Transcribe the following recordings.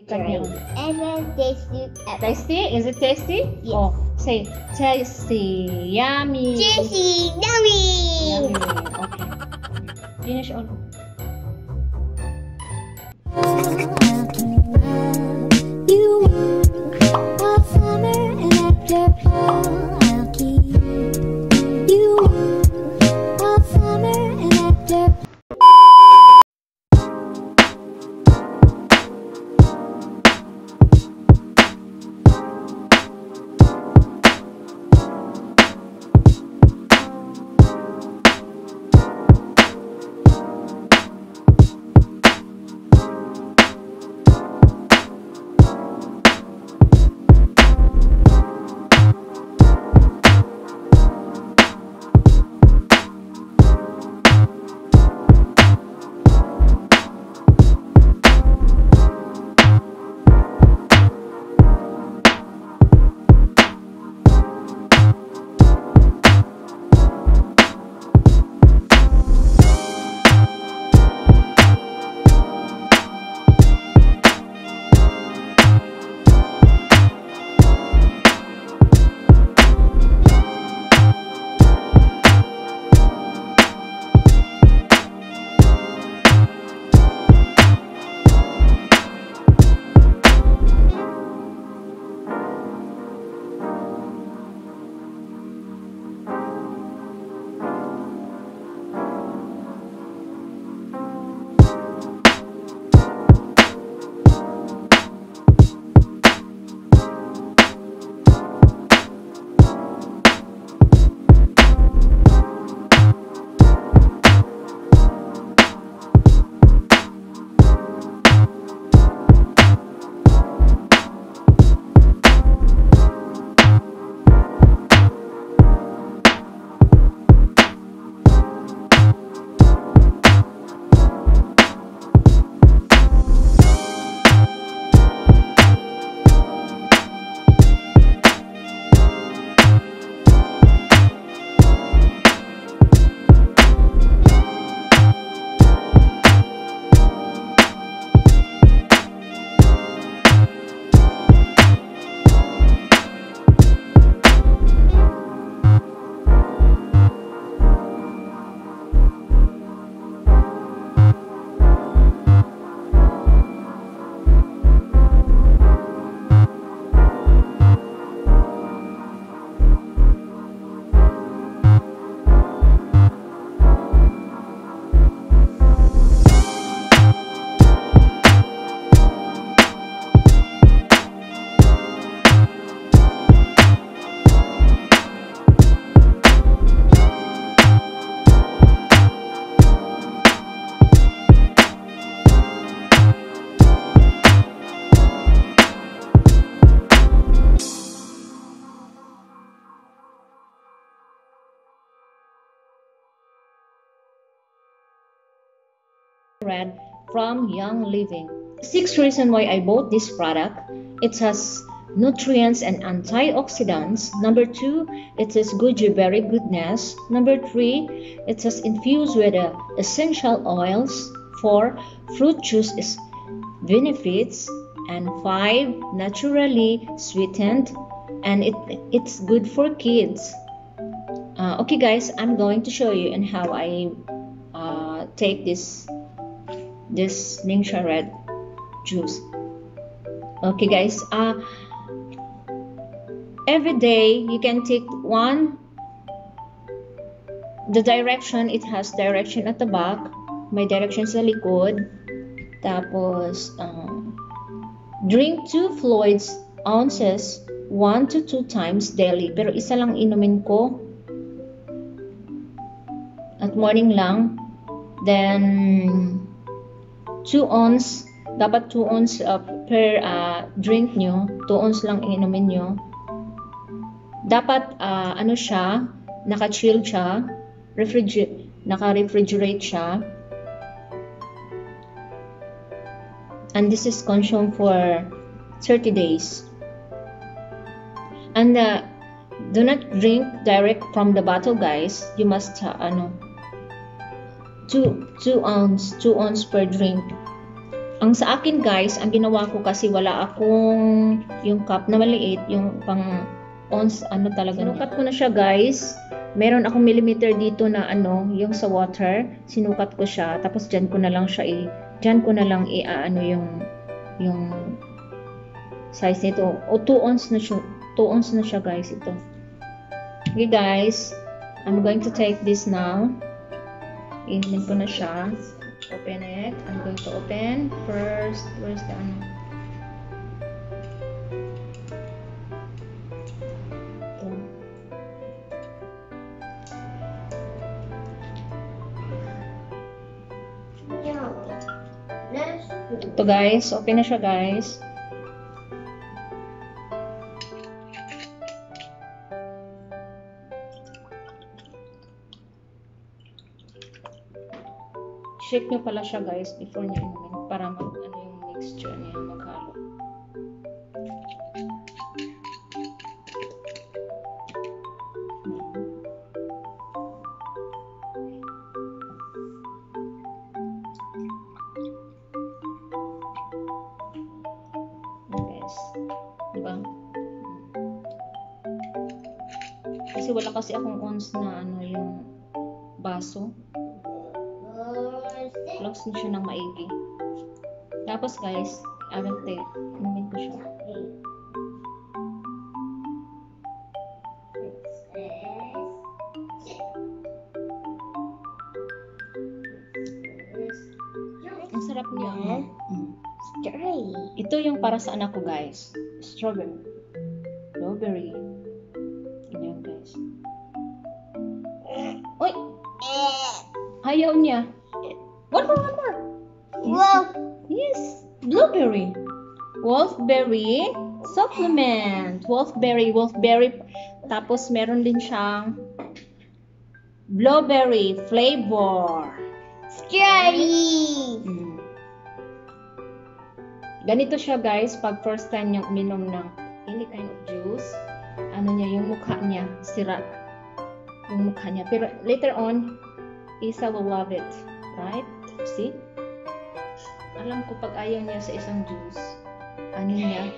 Great. And then tasty. Tasty? Is it tasty? Yes. Oh, say tasty. Yummy. Tasty. Yummy. Yummy. Okay. Finish all. You all summer and after fall, I'll keep you all summer and after. Red from Young Living. Sixth reason why I bought this product: it has nutrients and antioxidants. Number 2, it has goji berry goodness. Number 3, it has infused with essential oils. 4, fruit juice is benefits. And 5, naturally sweetened, and it's good for kids. Okay guys, I'm going to show you and how I take this Ningxia red juice. Okay guys, every day you can take one. The direction, it has direction at the back, may direction sa likod. Tapos drink 2 fluids ounces 1 to 2 times daily, pero isa lang inumin ko at morning lang. Then 2 ounce, dapat 2 ounce per drink nyo, 2 ounce lang inumin nyo. Dapat ano siya, naka-chill siya, naka-refrigerate siya. And this is consumed for 30 days. And do not drink direct from the bottle guys. You must 2 ounce per drink. Ang sa akin guys, ang ginawa ko kasi wala akong yung cup na maliit, yung pang ons, ano talaga. Sinukat ko na siya guys. Meron akong millimeter dito na ano, yung sa water. Sinukat ko siya. Tapos dyan ko na lang siya dyan ko na lang ano yung size nito. O 2 ounce na siya. 2 ounce na siya guys ito. Okay guys, I'm going to take this now. Iinin ko na siya. Open it. I'm going to open first. Where's the ano? Ito guys, open na siya guys. Shake nyo pala siya guys before nyo inumin para ano yung mixture niya maghalo. Guys, diba? Kasi wala kasi akong ons na ano yung baso. Close na siya ng maigi. Tapos guys, I will take. Inumin ko siya. Ang sarap niya. Strawberry. Ito yung para sa anak ko guys. Strawberry. Strawberry. Ganyan guys. Uy! Ayaw niya. One more. Wolf. Yes, blueberry. Wolfberry supplement. Wolfberry. Tapos meron din siyang blueberry flavor. Strawberry. Ganito siya guys, pag first time niyong uminom ng any kind of juice, ano niya, yung mukha niya, sira. Yung mukha niya. Pero later on, Isa will love it. Right? See? Alam ko pag ayaw niya sa isang juice, ano niya?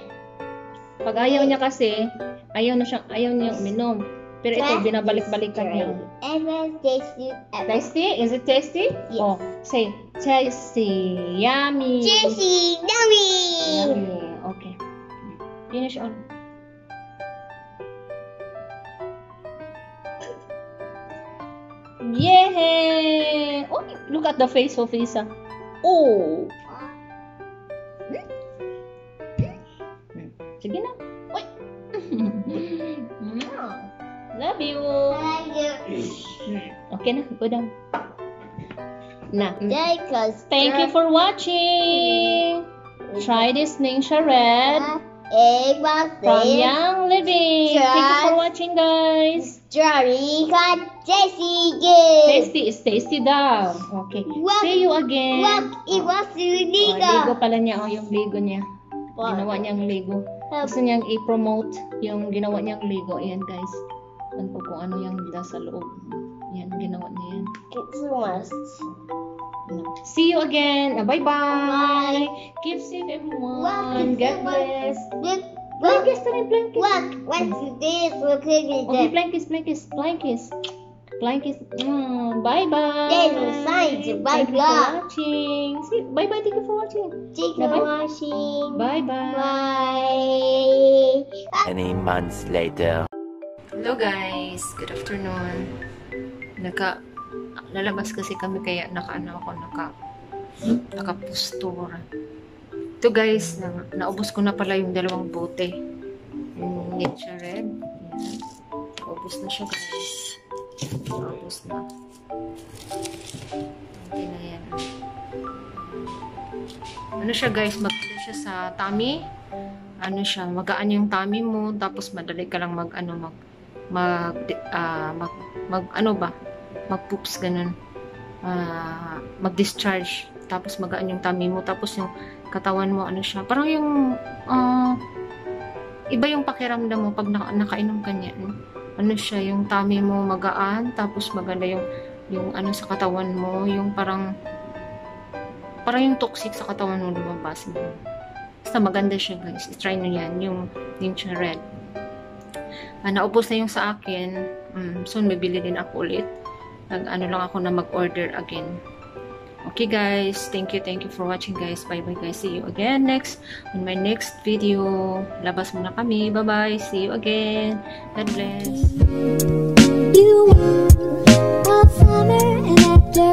Pag ayaw niya kasi, ayaw niya uminom. Pero ito, binabalik-balikan niya. Ever tasty. Tasty? Is it tasty? Yes. Oh, say, tasty. Yummy. Tasty. Yummy. Yummy. Okay. Finish all. Yay! Oh, look at the face of Isa. Oh. Sige na. Uy. Love you. Okay na, go down. Na. Thank you for watching. Try this Ningsha Red from Young Living. Thank you for watching, guys. Strawberry got tasty good. Tasty is tasty daw. Okay. See you again. It was really Ligo pala niya. Oh, yung Ligo niya. Ginawa niyang Ligo. Gusto niyang i-promote yung ginawa niyang Ligo. Ayan, guys. Ano kung ano yung nasa loob. Yan, ginawa niya yan. It's must. See you again. Bye-bye. Keep safe, everyone. God bless. Blankets, blankets. What's this? Look at Okay, it. blankets. Bye-bye. There's a sign to Thank you for bye-bye. watching. See, bye-bye. Thank you for watching. Thank you for watching. Bye-bye. Bye. Many months later. Hello guys, good afternoon. Lalabas kasi kami kaya naka-postura. Ito guys, naubos ko na pala yung 2 bote. Yung Ningsha Red. Ayan. Naubos na siya guys. Naubos na. Okay na yan. Ano siya guys, maganda siya sa tummy. Ano siya, magaan yung tummy mo. Tapos madali ka lang mag-poops ganun, mag-discharge, tapos magaan yung tummy mo, tapos yung katawan mo, ano siya, parang yung iba yung pakiramdam mo pag nakainom ka niyan. Ano siya, yung tummy mo magaan, tapos maganda yung ano sa katawan mo, yung parang parang yung toxic sa katawan mo lumabas. Basta maganda siya guys. I-try nyo yan. Yung Ninja Red. Naubos na yung sa akin. Soon bibili din ako ulit. Ano lang ako na mag-order again. Okay guys, thank you for watching guys. Bye bye guys, see you again on my next video. Labas muna kami, bye bye, see you again, God bless. You want a summer and after